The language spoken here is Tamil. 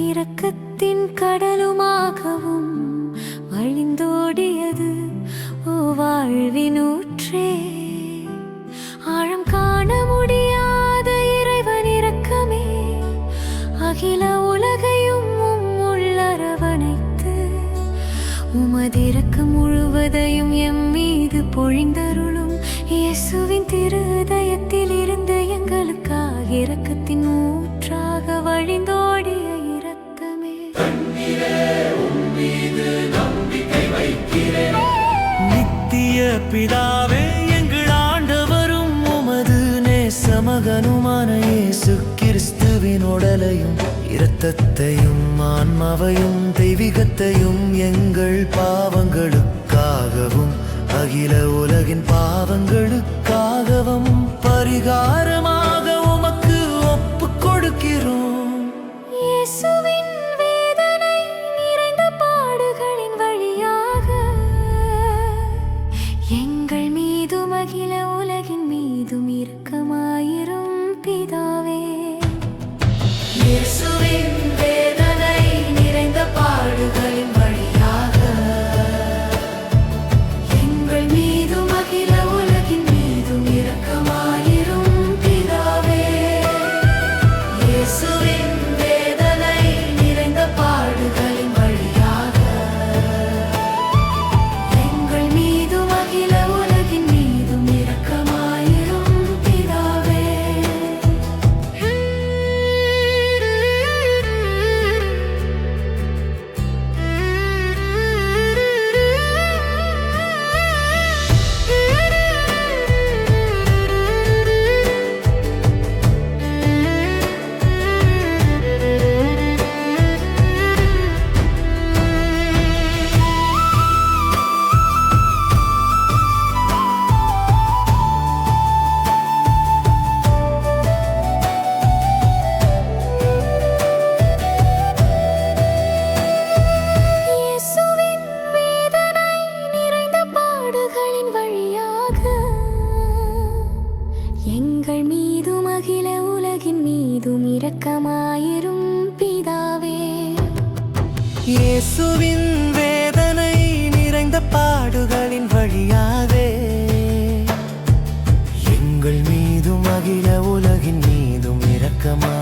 இரக்கத்தின் கடலுமாகவும் வழிந்தோடியது. ஓ வாழ்வினூற்றே, ஆழம் காண முடியாத இறைவன் இரக்கமே, அகில உலகையும் உள்ளரவணைத்து உமதிரக்கம் முழுவதையும் எம் மீது பொழிந்தருளும். இயேசுவின் திரு இதயத்தில் இருந்து எங்களுக்காக இரக்கத்தின் ஊற்றாக வழிந்தோடிய இரக்கமே, நித்திய பிதாவே, எங்கள் ஆண்டவரும் உமது நேசமகனுமான இயேசு கிறிஸ்துவின் உடலையும் இரத்தத்தையும் ஆன்மாவையும் தெய்வீகத்தையும் எங்கள் பாவங்களுக்காகவும் அகில உலகின் பாவங்களுக்காகவும் பரிகாரமாக உமக்கு ஒப்புக் கொடுக்கிறோம். இயேசுவின் வேதனை நிறைந்த பாடுகளின் வழியாக எங்கள் மீதும் அகில உலகின் மீதும் இரக்கமாயிரும் பிதாவே. இயேசுவின் வேதனை நிறைந்த பாடுகளின் வழியாக எங்கள் மீதும் அகில உலகின் மீதும் இரக்கமாயிரும் பிதாவே. இயேசுவின் வேதனை நிறைந்த பாடுகளின் வழியாக எங்கள் மீதும் அகில உலகின் மீதும் இரக்கமாயிரும் பிதாவே. இயேசுவின் வேதனை நிறைந்த பாடுகளின் வழியாக எங்கள் மீதும் அகில உலகின் மீதும் இரக்கமாயிரும் பிதாவே. இயேசுவின் வேதனை நிறைந்த பாடுகளின் வழியாவே எங்கள் மீதும் அகில உலகின் மீதும் இரக்கமா